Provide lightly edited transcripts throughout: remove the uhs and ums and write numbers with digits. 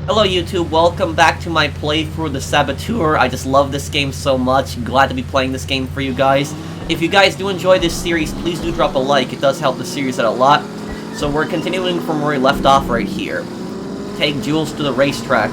Hello YouTube, welcome back to my playthrough of the Saboteur. I just love this game so much. Glad to be playing this game for you guys. If you guys do enjoy this series, please do drop a like. It does help the series out a lot. So we're continuing from where we left off right here. Take Jules to the racetrack.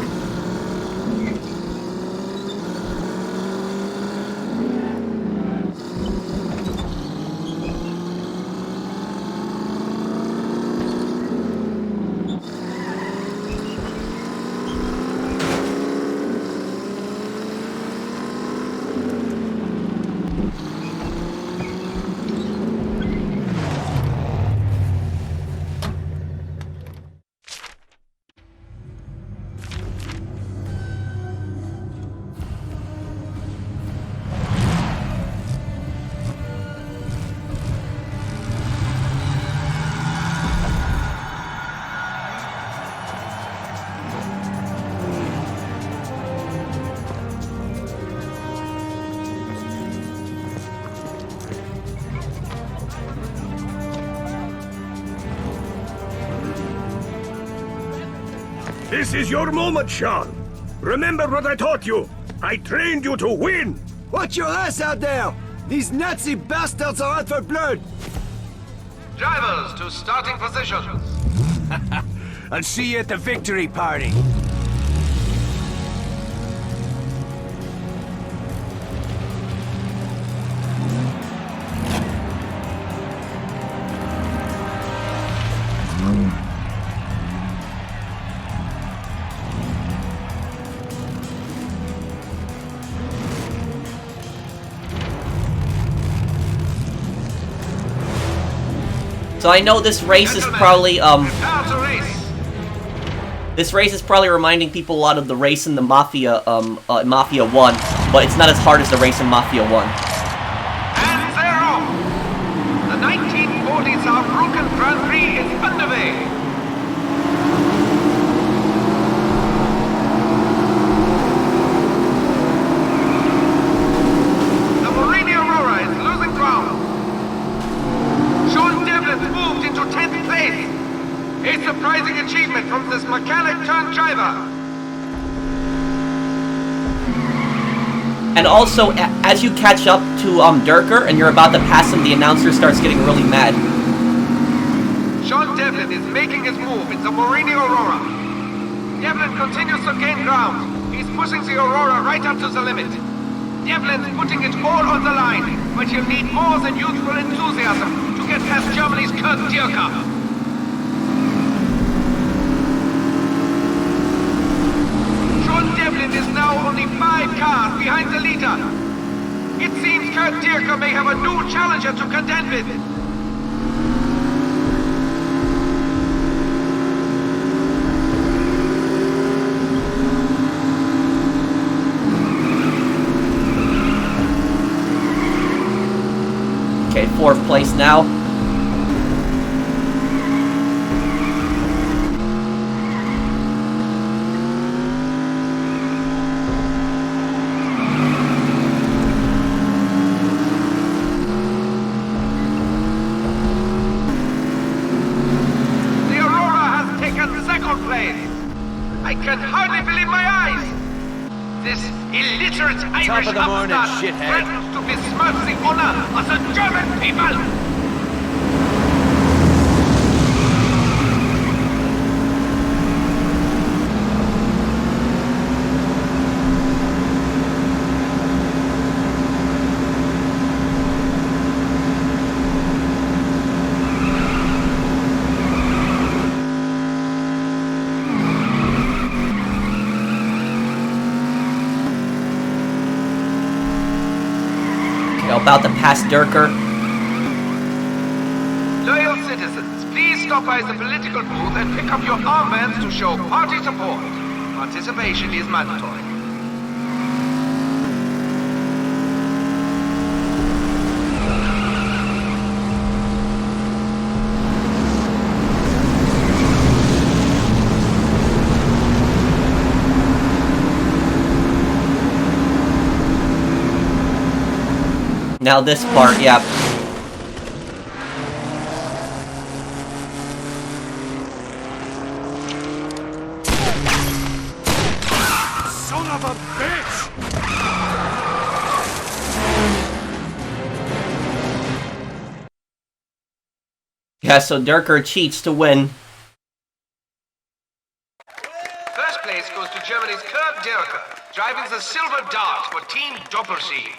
This is your moment, Sean. Remember what I taught you. I trained you to win. Watch your ass out there! These Nazi bastards are out for blood! Drivers to starting positions. I'll see you at the victory party. So I know this race is probably, Prepare to race. this race is probably reminding people a lot of the race in the Mafia, Mafia 1, but it's not as hard as the race in Mafia 1. And they're off. The 1940s Saarbrücken Grand Prix is underway. The Marine Aurora is losing ground. Sean Devlin moved into 10th place. A surprising achievement from this mechanic-turned-driver. And also, as you catch up to Dierker and you're about to pass him, the announcer starts getting really mad. Sean Devlin is making his move in the Marine Aurora. Devlin continues to gain ground. He's pushing the Aurora right up to the limit. Devlin's putting it all on the line, but he'll need more than youthful enthusiasm to get past Germany's Dierker. Sean Devlin is now only 5 cars behind the leader. It seems Dierker may have a new challenger to contend with. Okay, 4th place now. The Aurora has taken 2nd place. I can hardly believe my eyes. This illiterate Irish of the morning, upstart shithead. threatens to besmirch the honor of the German people. About to pass Dierker. Loyal citizens, please stop by the political booth and pick up your armbands to show party support. Participation is mandatory. Now this part, yeah. of a bitch! Yeah, so Dierker cheats to win. First place goes to Germany's Kurt Dierker, driving the Silver Dart for Team Doppelsieg.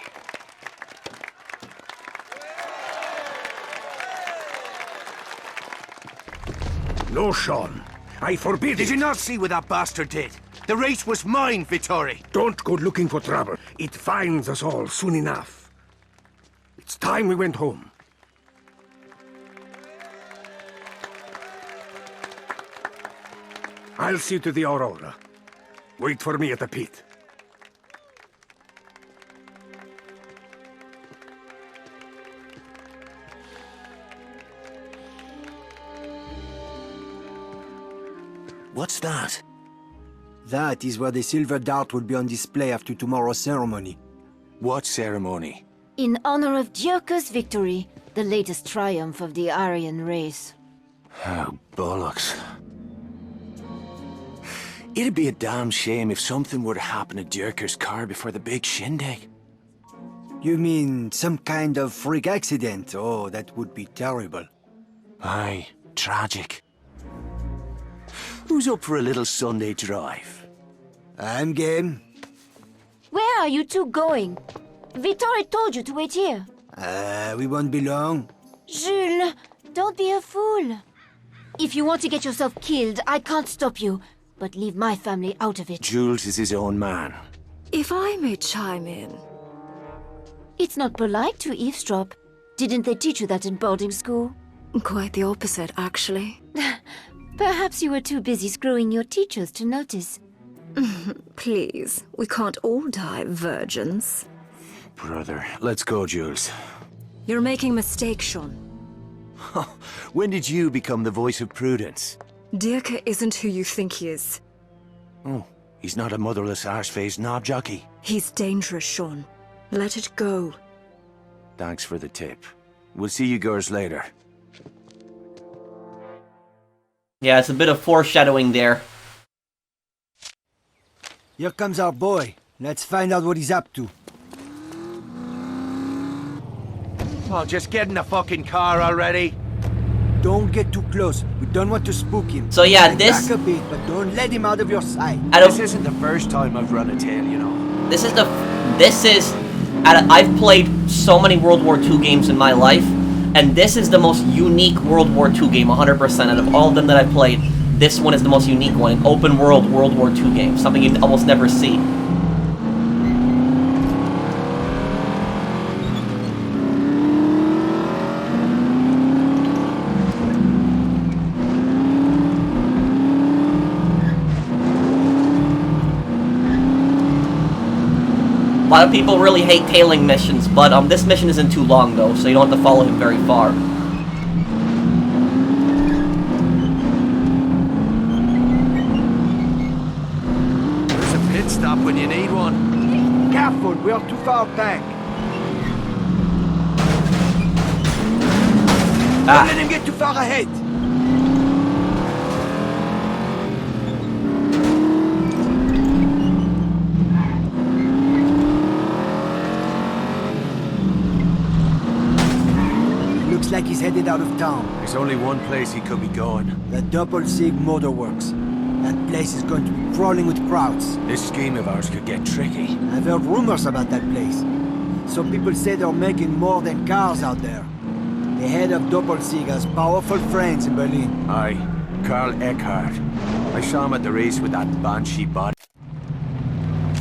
No, Sean. I forbid Did it. you not see what that bastard did? The race was mine, Vittori. Don't go looking for trouble. It finds us all soon enough. It's time we went home. I'll see to the Aurora. Wait for me at the pit. What's that? That is where the silver dart will be on display after tomorrow's ceremony. What ceremony? In honor of Dierker's victory, the latest triumph of the Aryan race. Oh, bollocks. It'd be a damn shame if something were to happen to Dierker's car before the big shindig. You mean some kind of freak accident? Oh, that would be terrible. Aye, tragic. Who's up for a little Sunday drive? I'm game. Where are you two going? Vittori told you to wait here. We won't be long. Jules, don't be a fool. If you want to get yourself killed, I can't stop you. But leave my family out of it. Jules is his own man. If I may chime in. It's not polite to eavesdrop. Didn't they teach you that in boarding school? Quite the opposite, actually. Perhaps you were too busy screwing your teachers to notice. Please, we can't all die virgins. Brother, let's go, Jules. You're making a mistake, Sean. When did you become the voice of prudence? Dierker isn't who you think he is. Oh, he's not a motherless arse-faced knob jockey. He's dangerous, Sean. Let it go. Thanks for the tip. We'll see you girls later. Yeah, it's a bit of foreshadowing there. Here comes our boy. Let's find out what he's up to. Oh, just get in the fucking car already. Don't get too close. We don't want to spook him. So yeah, Back this a bit, but don't let him out of your sight. This isn't the first time I've run a tail, you know. I've played so many World War II games in my life, and this is the most unique World War II game, 100%. Out of all of them that I've played, this one is the most unique one, an open world World War II game, something you'd almost never see. A lot of people really hate tailing missions, but this mission isn't too long though, so you don't have to follow him very far. There's a pit stop when you need one. Careful, we are too far back. Don't let him get too far ahead. Looks like he's headed out of town. There's only one place he could be going. The Doppelsieg Motorworks. That place is going to be crawling with crowds. This scheme of ours could get tricky. I've heard rumors about that place. Some people say they're making more than cars out there. The head of Doppelsieg has powerful friends in Berlin. Aye, Karl Eckhart. I saw him at the race with that banshee body.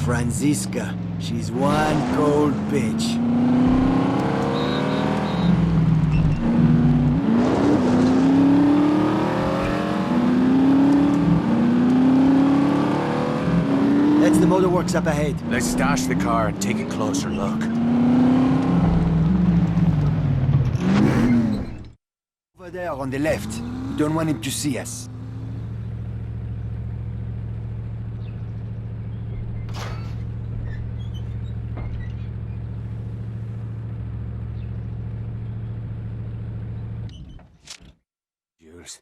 Franziska. She's one cold bitch. That's the motorworks up ahead. Let's stash the car and take a closer look. Over there on the left. We don't want him to see us. Jules,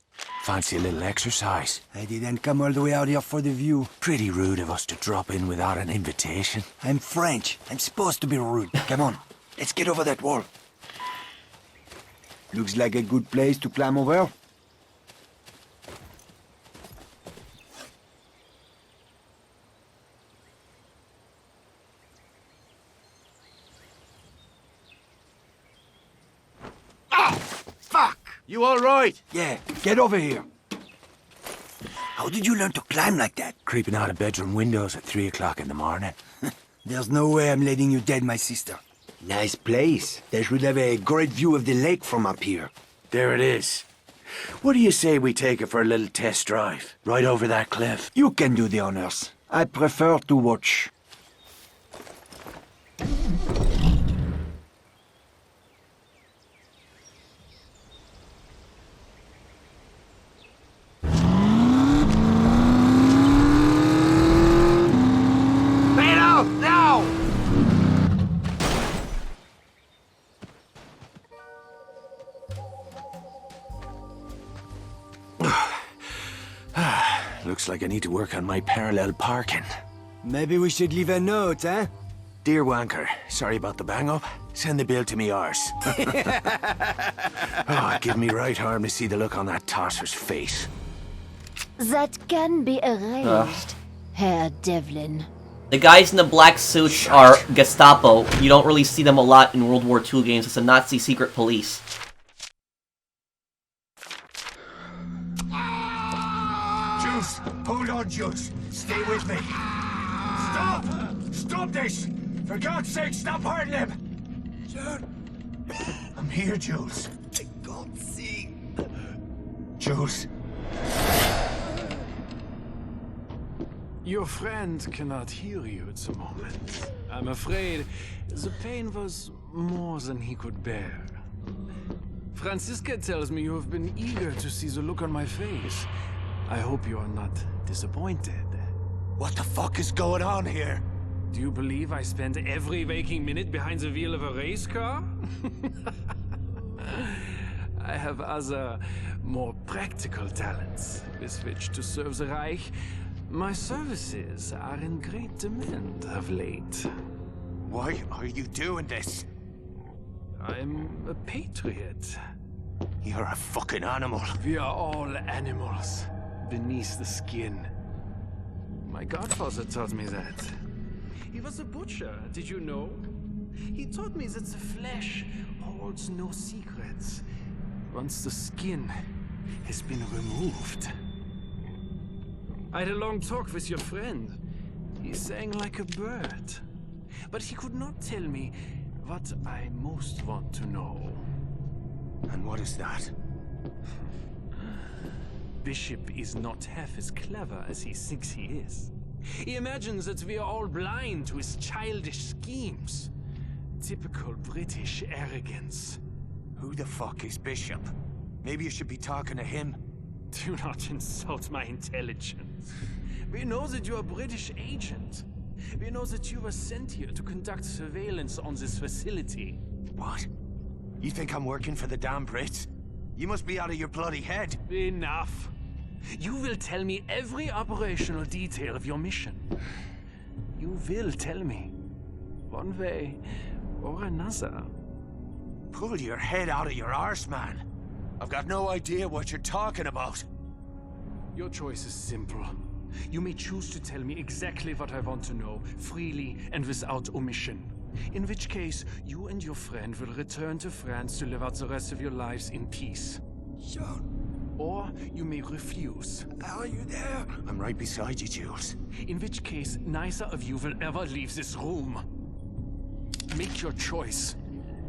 Fancy a little exercise? I didn't come all the way out here for the view. Pretty rude of us to drop in without an invitation. I'm French. I'm supposed to be rude. Come on, let's get over that wall. Looks like a good place to climb over. You all right? Yeah, get over here. How did you learn to climb like that? Creeping out of bedroom windows at 3 o'clock in the morning. There's no way I'm letting you dead, my sister. Nice place. They should have a great view of the lake from up here. There it is. What do you say we take it for a little test drive? Right over that cliff. You can do the honors. I prefer to watch. Looks like I need to work on my parallel parking. Maybe we should leave a note, eh? Dear Wanker, sorry about the bang-up. Send the bill to me arse. Oh, give me right arm to see the look on that tosser's face. That can be arranged, Herr Devlin. The guys in the black suits are Gestapo. You don't really see them a lot in World War II games. It's a Nazi secret police. Jules, hold on, Jules. Stay with me. Stop! Stop this! For God's sake, stop hurting him! Sir? I'm here, Jules. I can't see. Jules. Your friend cannot hear you at the moment. I'm afraid the pain was more than he could bear. Franziska tells me you have been eager to see the look on my face. I hope you are not disappointed. What the fuck is going on here? Do you believe I spend every waking minute behind the wheel of a race car? I have other, more practical talents with which to serve the Reich. My services are in great demand of late. Why are you doing this? I'm a patriot. You're a fucking animal. We are all animals, beneath the skin. My godfather taught me that. He was a butcher, did you know? He taught me that the flesh holds no secrets once the skin has been removed. I had a long talk with your friend. He sang like a bird. But he could not tell me what I most want to know. And what is that? Bishop is not half as clever as he thinks he is. He imagines that we are all blind to his childish schemes. Typical British arrogance. Who the fuck is Bishop? Maybe you should be talking to him. Do not insult my intelligence. We know that you are a British agent. We know that you were sent here to conduct surveillance on this facility. What? You think I'm working for the damn Brits? You must be out of your bloody head. Enough. You will tell me every operational detail of your mission. You will tell me, one way or another. Pull your head out of your arse, man. I've got no idea what you're talking about. Your choice is simple. You may choose to tell me exactly what I want to know, freely and without omission. In which case, you and your friend will return to France to live out the rest of your lives in peace. Sean, Or you may refuse. how are you there? I'm right beside you, Jules. In which case, neither of you will ever leave this room. Make your choice.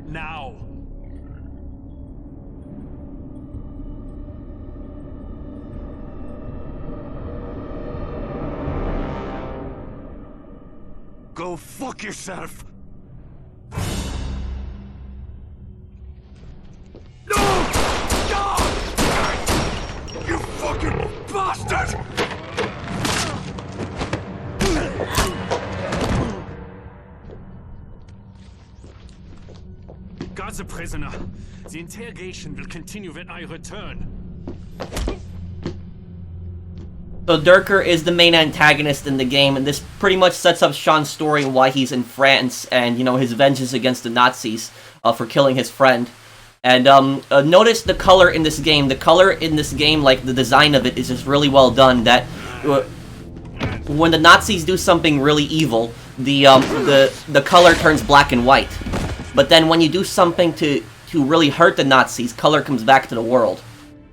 Now. Go fuck yourself! You fucking bastard! Guard the prisoner. The interrogation will continue when I return. So Dierker is the main antagonist in the game, and this pretty much sets up Sean's story and why he's in France, and, you know, his vengeance against the Nazis for killing his friend. And notice the color in this game. The color in this game, like the design of it, is just really well done. That when the Nazis do something really evil, the color turns black and white. But then when you do something to really hurt the Nazis, color comes back to the world.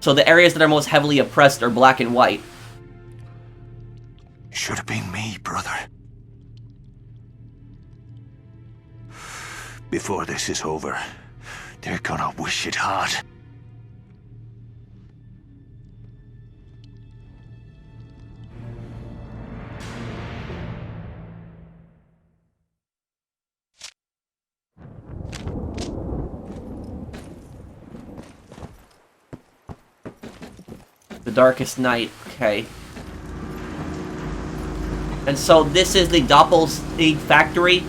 So the areas that are most heavily oppressed are black and white. Should have been me, brother. Before this is over, they're gonna wish it hard. The Darkest Night, okay. And so this is the Doppelsieg factory.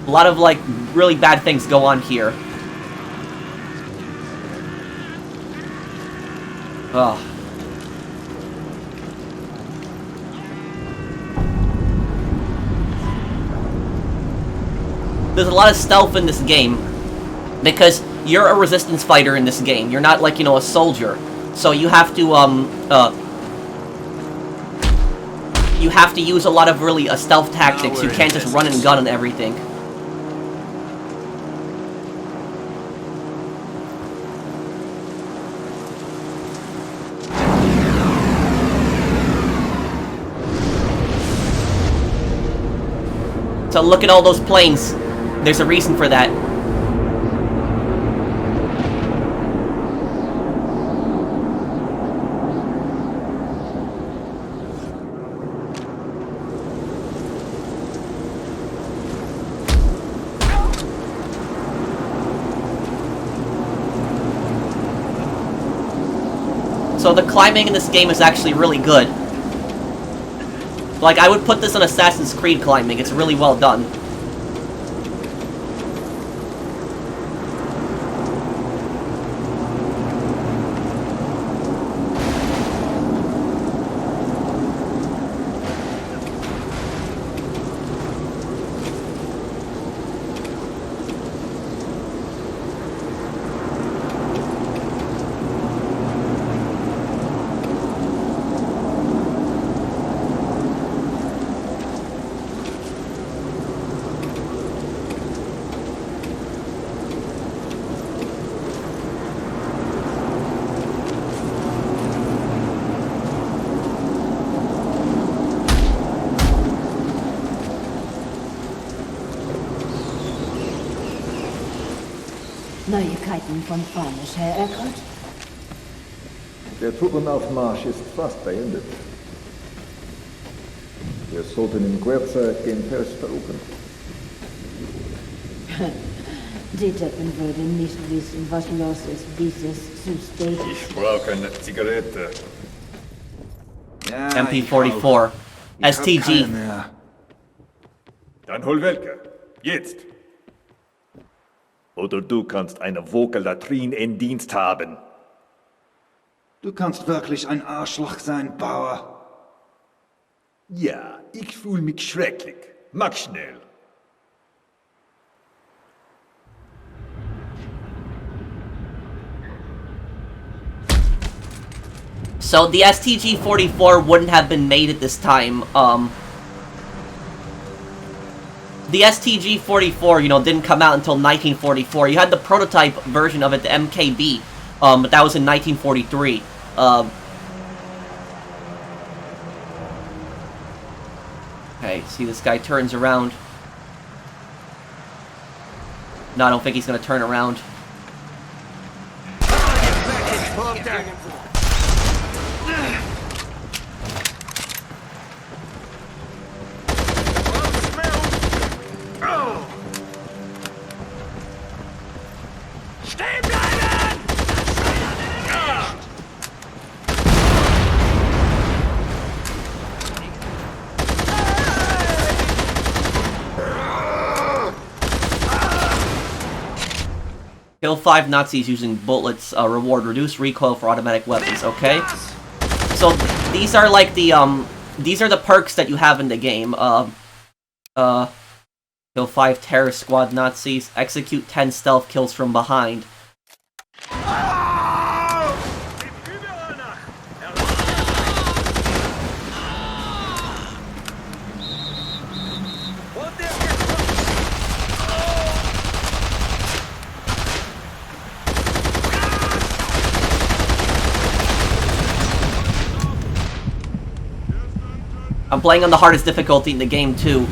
A lot of, like, really bad things go on here. Ugh. There's a lot of stealth in this game, because you're a resistance fighter in this game. You're not, like, you know, a soldier. So you have to, you have to use a lot of really stealth tactics. You can't just run and gun and everything. So look at all those planes. There's a reason for that. So the climbing in this game is actually really good. Like, I would put this on Assassin's Creed climbing. It's really well done. Neuigkeiten von Farnisch, Herr Eckert? Der Truppenaufmarsch ist fast beendet. Wir sollten in Kürze den Fels versuchen. Die Deppen würden nicht wissen, was los ist, bis es zu spät ist. Ich brauche eine Zigarette. Ja, MP44. STG. Dann hol welche. Jetzt. Oder du kannst eine Vokalatrin in Dienst haben. Du kannst wirklich ein Arschloch sein, Bauer. Ja, ich fühle mich schrecklich. Mach schnell. So the STG-44 wouldn't have been made at this time. The STG-44, you know, didn't come out until 1944. You had the prototype version of it, the MKB, but that was in 1943. Okay, see, this guy turns around. No, I don't think he's gonna turn around. Kill 5 Nazis using bullets, reward reduced recoil for automatic weapons, okay? So these are like the these are the perks that you have in the game. Kill 5 terror squad Nazis, execute 10 stealth kills from behind. I'm playing on the hardest difficulty in the game too.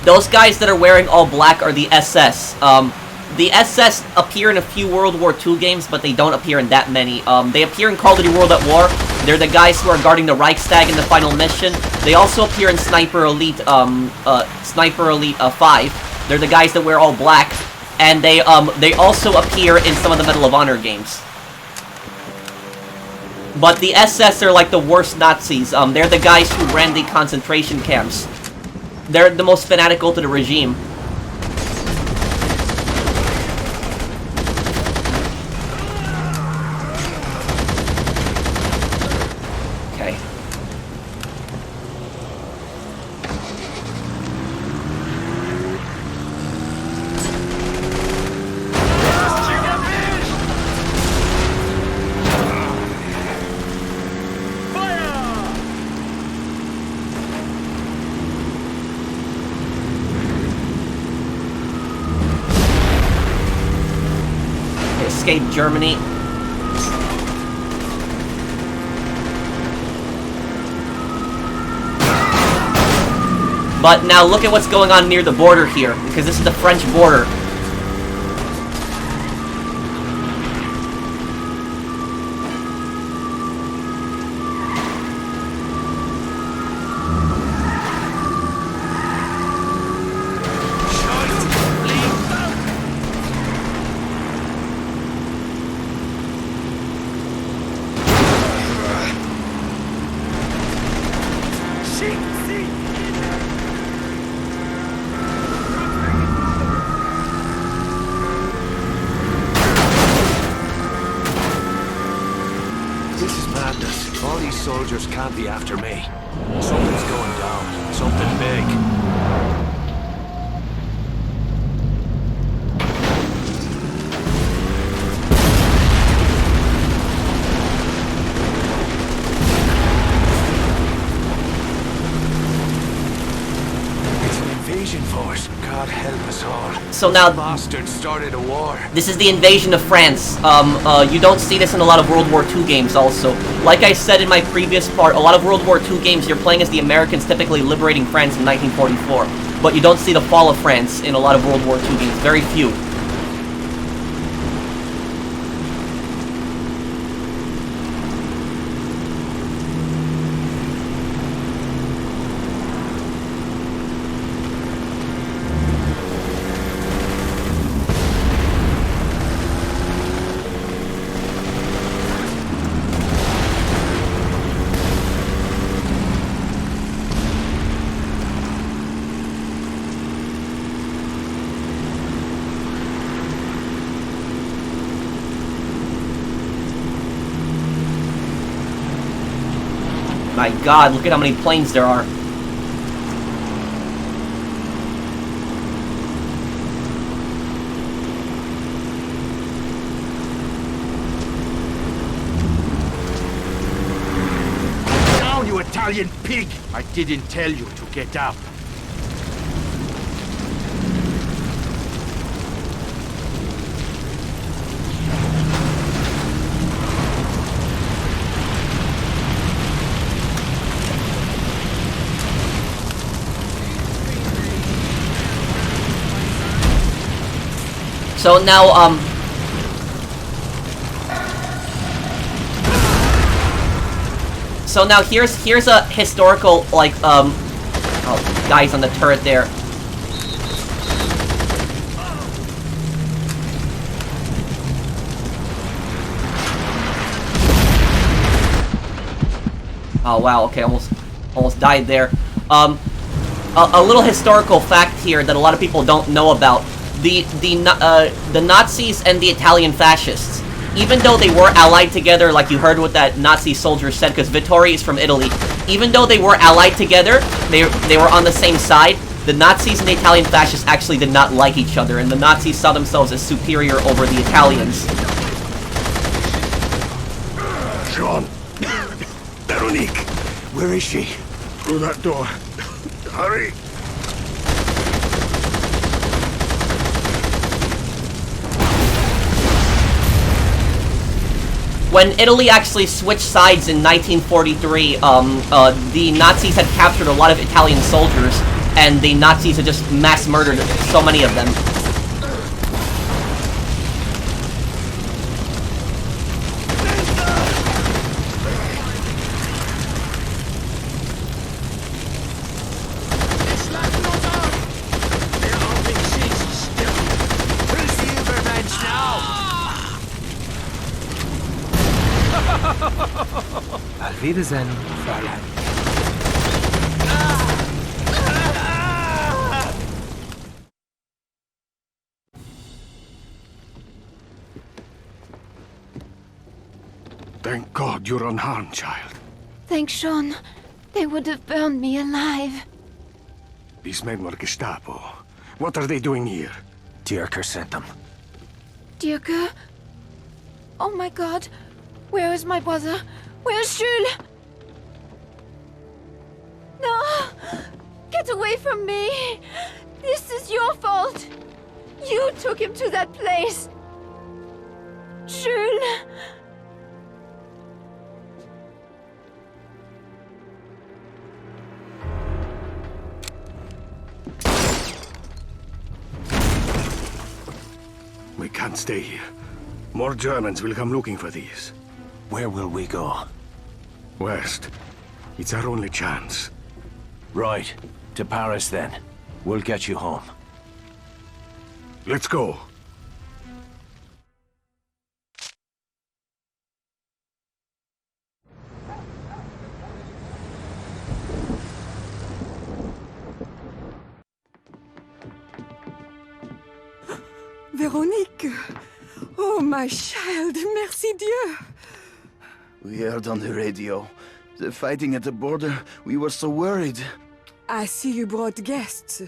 Those guys that are wearing all black are the SS. The SS appear in a few World War II games, but they don't appear in that many. They appear in Call of Duty World at War. They're the guys who are guarding the Reichstag in the final mission. They also appear in Sniper Elite 5. They're the guys that wear all black. And they also appear in some of the Medal of Honor games. But the SS are like the worst Nazis. They're the guys who ran the concentration camps. They're the most fanatical to the regime. Okay. Escape Germany. But now look at what's going on near the border here, because this is the French border. All these soldiers can't be after me. Something's going down. Something big. Force. God help us all. So now, bastards started a war. This is the invasion of France. You don't see this in a lot of World War II games also. Like I said in my previous part, a lot of World War II games you're playing as the Americans typically liberating France in 1944. But you don't see the fall of France in a lot of World War II games. Very few. My God, look at how many planes there are. Down, you Italian pig! I didn't tell you to get up. So now, So now here's a historical, like, oh, guys on the turret there. Oh wow, okay, almost died there. A little historical fact here that a lot of people don't know about. The Nazis and the Italian fascists, even though they were allied together, like you heard what that Nazi soldier said, because Vittori is from Italy, even though they were allied together, they were on the same side, the Nazis and the Italian fascists actually did not like each other, and the Nazis saw themselves as superior over the Italians. Sean! Veronique! Where is she? Through that door. Hurry! When Italy actually switched sides in 1943, the Nazis had captured a lot of Italian soldiers, and the Nazis had just mass murdered so many of them. Auf Wiedersehen, Fräulein. Thank God you're unharmed, child. Thanks, Sean. They would have burned me alive. These men were Gestapo. What are they doing here? Dierker sent them. Dierker? Oh my God. Where is my brother? Where's Jules? No! Get away from me! This is your fault! You took him to that place! Jules! We can't stay here. More Germans will come looking for these. Where will we go? West. It's our only chance. Right. To Paris, then. We'll get you home. Let's go. Veronique! Oh, my child, merci Dieu! We heard on the radio. The fighting at the border, we were so worried. I see you brought guests.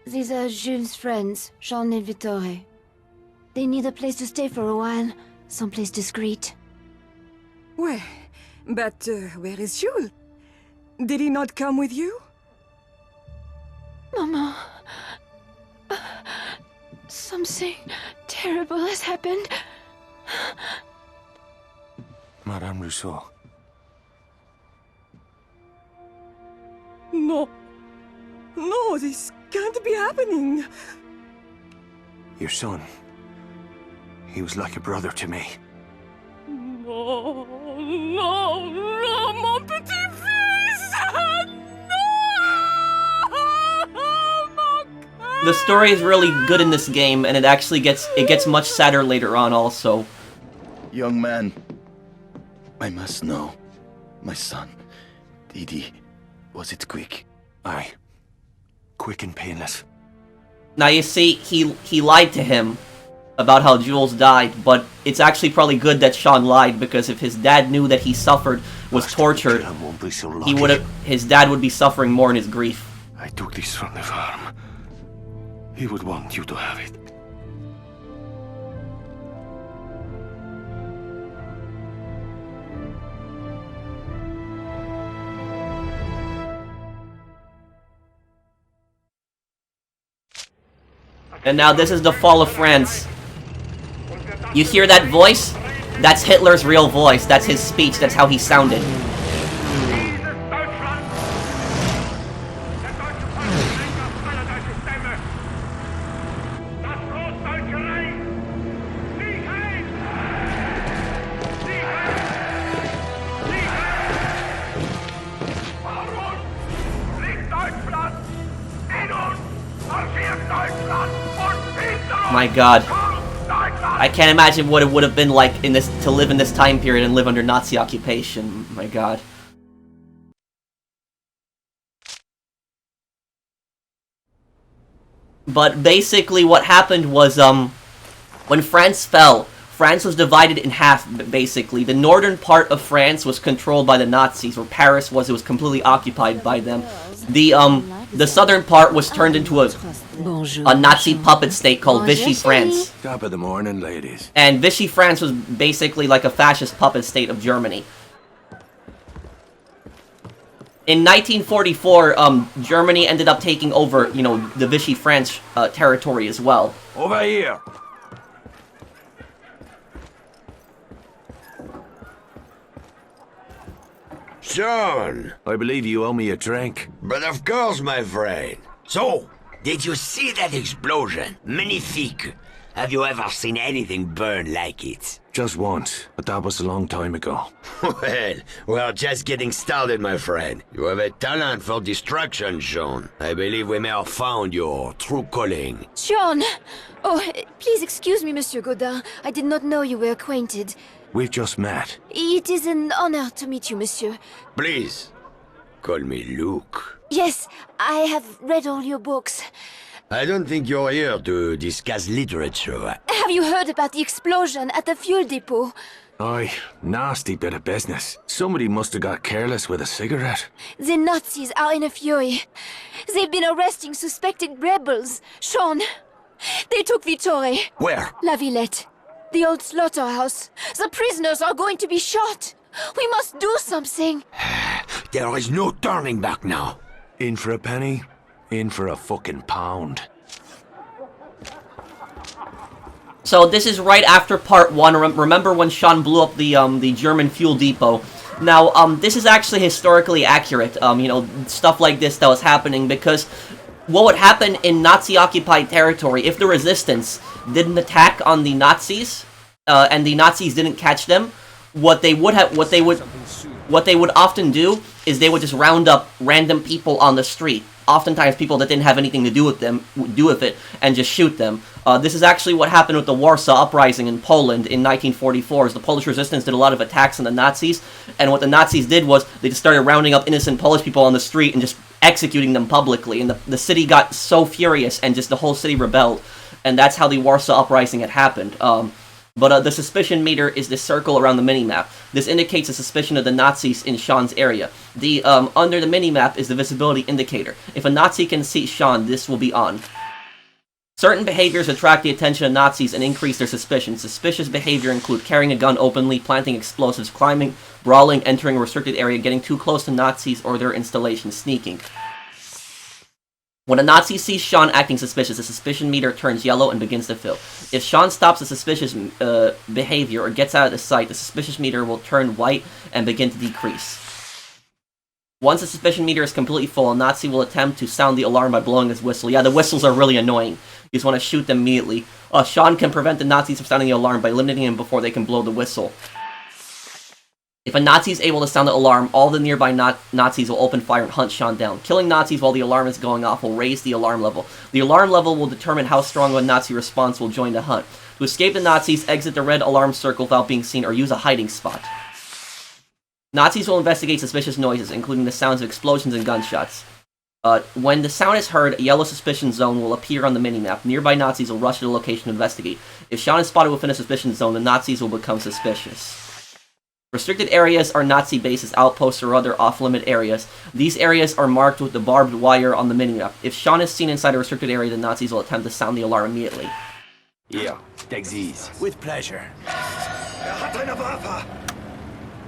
These are Jules' friends, Sean and Vittori. They need a place to stay for a while, someplace discreet. Well, but where is Jules? Did he not come with you? Mama... something terrible has happened. Madame Rousseau. No. No, this can't be happening. Your son. He was like a brother to me. No, no, no, mon petit-fils! The story is really good in this game, and it gets much sadder later on also. Young man, I must know. My son, Didi, was it quick? Aye. Quick and painless. Now you see, he lied to him about how Jules died, but it's actually probably good that Sean lied, because if his dad knew that he suffered, was tortured, his dad would be suffering more in his grief. I took this from the farm. He would want you to have it. And now this is the fall of France. You hear that voice? That's Hitler's real voice. That's his speech. That's how he sounded. My God. I can't imagine what it would have been like to live in this time period and live under Nazi occupation. My God. But basically what happened was, when France fell, France was divided in half, basically. The northern part of France was controlled by the Nazis, where Paris was, it was completely occupied by them. The southern part was turned into a Nazi puppet state called Vichy France. Top of the morning, ladies. And Vichy France was basically like a fascist puppet state of Germany. In 1944, Germany ended up taking over, you know, the Vichy France territory as well. Over here! Sean! I believe you owe me a drink. But of course, my friend. So, did you see that explosion? Magnifique! Have you ever seen anything burn like it? Just once, but that was a long time ago. Well, we're just getting started, my friend. You have a talent for destruction, Sean. I believe we may have found your true calling. Sean! Oh, please excuse me, Monsieur Godin. I did not know you were acquainted. We've just met. It is an honor to meet you, monsieur. Please, call me Luke. Yes, I have read all your books. I don't think you're here to discuss literature. Have you heard about the explosion at the fuel depot? Aye, nasty bit of business. Somebody must have got careless with a cigarette. The Nazis are in a fury. They've been arresting suspected rebels. Sean, they took Vittore. Where? La Villette. The old slaughterhouse. The prisoners are going to be shot. We must do something. There is no turning back now. In for a penny, in for a fucking pound. So this is right after part 1. Remember when Sean blew up the German fuel depot? Now, this is actually historically accurate. You know, stuff like this that was happening, because what would happen in Nazi-occupied territory if the resistance didn't attack on the Nazis, and the Nazis didn't catch them? What they would often do is they would just round up random people on the street. Oftentimes people that didn't have anything to do with it, and just shoot them. This is actually what happened with the Warsaw Uprising in Poland in 1944. As the Polish resistance did a lot of attacks on the Nazis, and what the Nazis did was they just started rounding up innocent Polish people on the street and just executing them publicly. And the city got so furious, and just the whole city rebelled. And that's how the Warsaw Uprising had happened. But the suspicion meter is this circle around the minimap. This indicates a suspicion of the Nazis in Sean's area. The under the minimap is the visibility indicator. If a Nazi can see Sean, this will be on. Certain behaviors attract the attention of Nazis and increase their suspicion. Suspicious behavior include carrying a gun openly, planting explosives, climbing, brawling, entering a restricted area, getting too close to Nazis or their installation, sneaking. When a Nazi sees Sean acting suspicious, the suspicion meter turns yellow and begins to fill. If Sean stops the suspicious behavior or gets out of the sight, the suspicious meter will turn white and begin to decrease. Once the suspicion meter is completely full, a Nazi will attempt to sound the alarm by blowing his whistle. Yeah, the whistles are really annoying. You just want to shoot them immediately. Sean can prevent the Nazis from sounding the alarm by eliminating him before they can blow the whistle. If a Nazi is able to sound the alarm, all the nearby Nazis will open fire and hunt Sean down. Killing Nazis while the alarm is going off will raise the alarm level. The alarm level will determine how strong of a Nazi response will join the hunt. To escape the Nazis, exit the red alarm circle without being seen or use a hiding spot. Nazis will investigate suspicious noises, including the sounds of explosions and gunshots. When the sound is heard, a yellow suspicion zone will appear on the minimap. Nearby Nazis will rush to the location to investigate. If Sean is spotted within a suspicion zone, the Nazis will become suspicious. Restricted areas are Nazi bases, outposts, or other off-limit areas. These areas are marked with the barbed wire on the minimap. If Sean is seen inside a restricted area, the Nazis will attempt to sound the alarm immediately. Here, take these. With pleasure.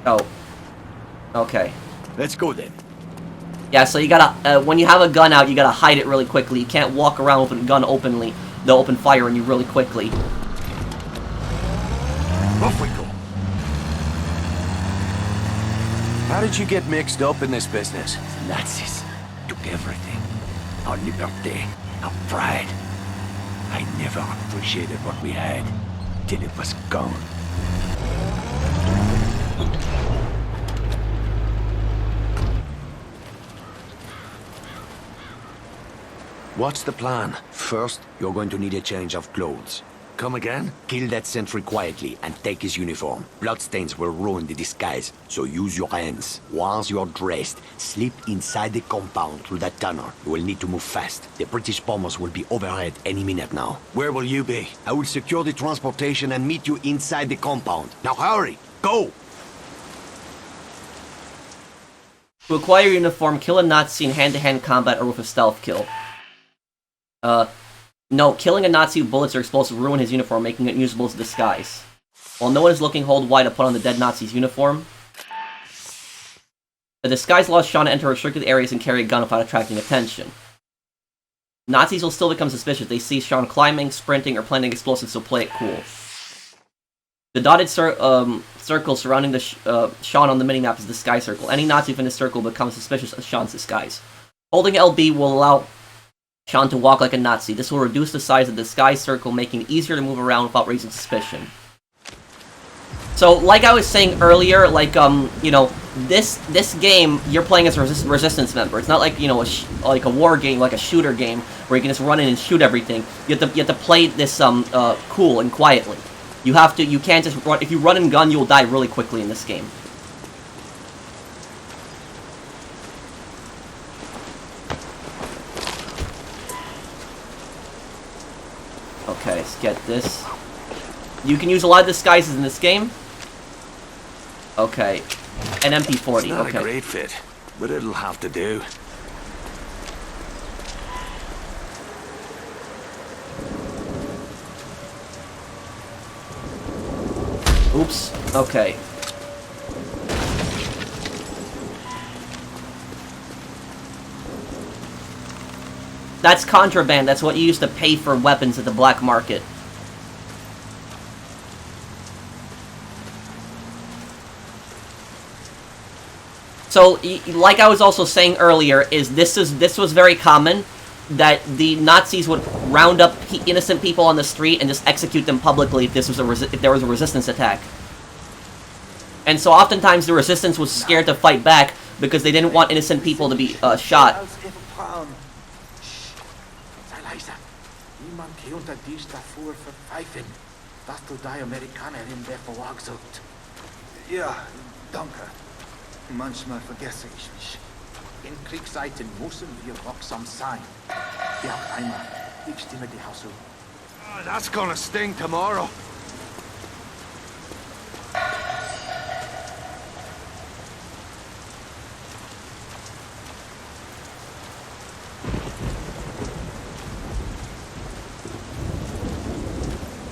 Oh. Okay. Let's go then. Yeah, so you gotta, when you have a gun out, you gotta hide it really quickly. You can't walk around with a gun openly. They'll open fire on you really quickly. Off we go. How did you get mixed up in this business? Nazis took everything. Our liberty, our pride. I never appreciated what we had till it was gone. What's the plan? First, you're going to need a change of clothes. Come again? Kill that sentry quietly and take his uniform. Bloodstains will ruin the disguise, so use your hands. Once you're dressed, slip inside the compound through that tunnel. You will need to move fast. The British bombers will be overhead any minute now. Where will you be? I will secure the transportation and meet you inside the compound. Now hurry! Go! To acquire uniform, kill a Nazi in hand-to-hand combat or with a stealth kill. No, killing a Nazi with bullets or explosives will ruin his uniform, making it usable as a disguise. While no one is looking, hold Y to put on the dead Nazi's uniform. The disguise allows Sean to enter restricted areas and carry a gun without attracting attention. Nazis will still become suspicious if they see Sean climbing, sprinting, or planting explosives, so play it cool. The dotted circle surrounding the Sean on the minimap is the disguise circle. Any Nazi within this circle becomes suspicious of Sean's disguise. Holding LB will allow Sean to walk like a Nazi. This will reduce the size of the disguise circle, making it easier to move around without raising suspicion. So, like I was saying earlier, like, you know, this game, you're playing as a resistance member. It's not like, you know, like a war game, like a shooter game, where you can just run in and shoot everything. You have to play this, cool and quietly. You can't just run. If you run and gun, you'll die really quickly in this game. Okay, let's get this. You can use a lot of disguises in this game. Okay. An MP40, It's not okay. a great fit, but it'll have to do. Oops. Okay. That's contraband. That's what you used to pay for weapons at the black market. So, like I was also saying earlier, this was very common, that the Nazis would round up innocent people on the street and just execute them publicly if there was a resistance attack. And so oftentimes the resistance was scared to fight back because they didn't want innocent people to be shot. Ja, danke. Manchmal vergesse ich mich. In Kriegszeiten müssen wir wachsam sein. Wie auch einmal, ich stimme dir zu. Oh, that's gonna sting tomorrow.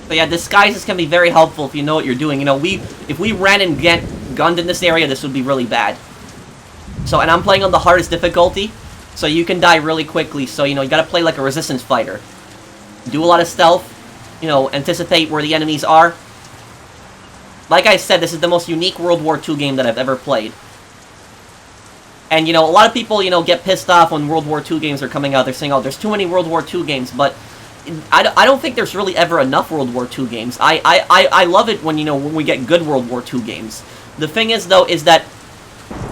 But yeah, disguises can be very helpful if you know what you're doing. You know, if we ran and gunned in this area, this would be really bad. So, and I'm playing on the hardest difficulty, so you can die really quickly. So, you know, you gotta play like a resistance fighter. Do a lot of stealth, you know, anticipate where the enemies are. Like I said, this is the most unique World War II game that I've ever played. And, you know, a lot of people, you know, get pissed off when World War II games are coming out. They're saying, oh, there's too many World War II games, but I don't think there's really ever enough World War II games. I love it when, you know, when we get good World War II games. The thing is, though, is that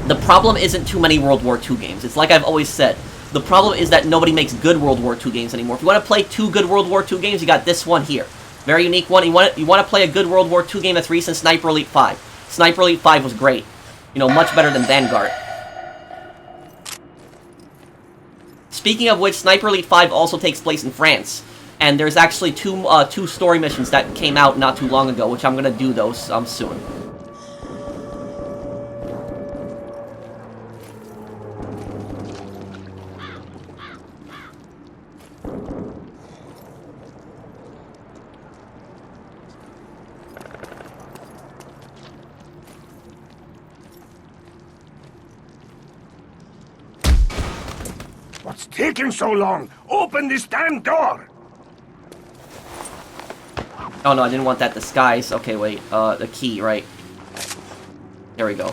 the problem isn't too many World War II games. It's like I've always said. The problem is that nobody makes good World War II games anymore. If you want to play two good World War II games, you got this one here. Very unique one. You want to play a good World War II game that's recent, Sniper Elite 5. Sniper Elite 5 was great. You know, much better than Vanguard. Speaking of which, Sniper Elite 5 also takes place in France. And there's actually two story missions that came out not too long ago, which I'm going to do those soon. What's taking so long? Open this damn door! Oh no, I didn't want that disguise. Okay, wait. The key, right. There we go.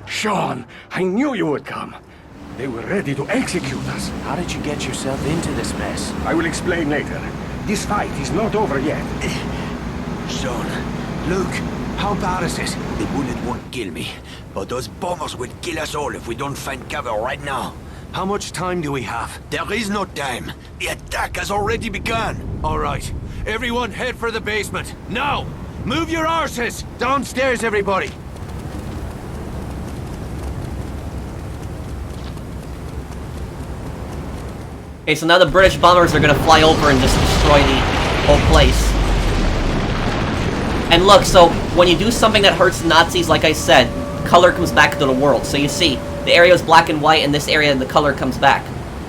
Sean, I knew you would come. They were ready to execute us. How did you get yourself into this mess? I will explain later. This fight is not over yet. Sean, Luke, How bad is it? The bullet won't kill me, but those bombers will kill us all if we don't find cover right now. How much time do we have? There is no time. The attack has already begun. All right. Everyone head for the basement. Now! Move your arses! Downstairs, everybody! Okay, so now the British bombers are gonna fly over and just destroy the whole place. And look, so when you do something that hurts the Nazis, like I said, color comes back to the world. So you see, the area is black and white, and this area, the color comes back.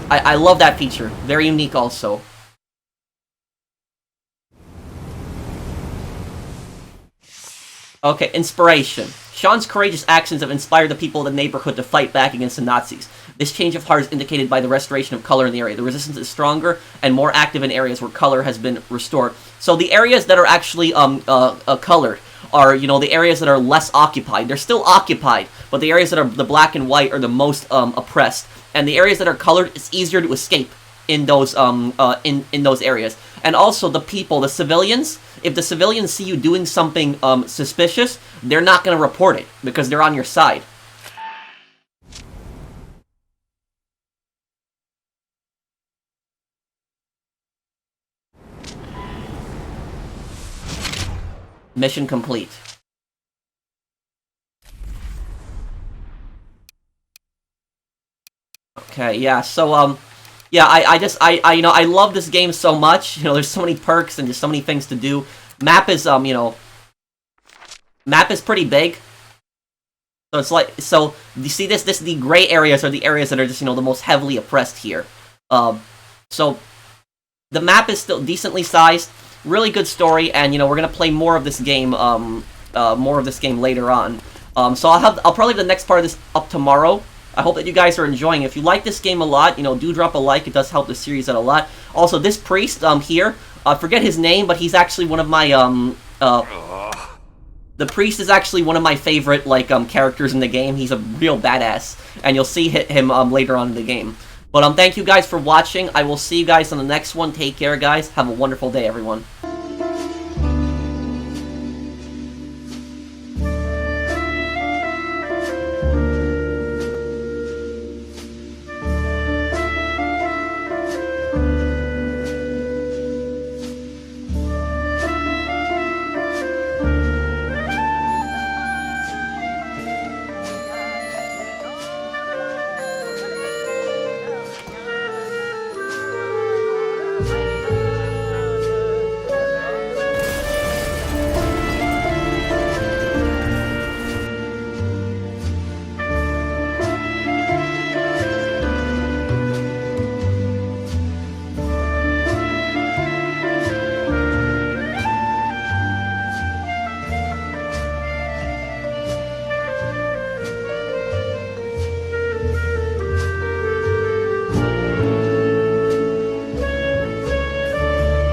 I love that feature. Very unique also. Okay, inspiration. Sean's courageous actions have inspired the people of the neighborhood to fight back against the Nazis. This change of heart is indicated by the restoration of color in the area. The resistance is stronger and more active in areas where color has been restored. So the areas that are actually colored are, you know, the areas that are less occupied. They're still occupied, but the areas that are the black and white are the most oppressed. And the areas that are colored, it's easier to escape in those in those areas. And also the people, the civilians, if the civilians see you doing something suspicious, they're not going to report it because they're on your side. Mission complete. Okay, yeah, so, yeah, I you know, I love this game so much. You know, there's so many perks and there's so many things to do. Map is, you know, map is pretty big. So it's like, so, you see this, the gray areas are the areas that are just, you know, the most heavily oppressed here. So, the map is still decently sized, really good story, and, you know, we're gonna play more of this game, later on. So I'll probably have the next part of this up tomorrow. I hope that you guys are enjoying. If you like this game a lot, you know, do drop a like. It does help the series out a lot. Also, this priest here, I forget his name, but he's actually one of my the priest is actually one of my favorite like characters in the game. He's a real badass, and you'll see him later on in the game. But thank you guys for watching. I will see you guys on the next one. Take care, guys. Have a wonderful day, everyone.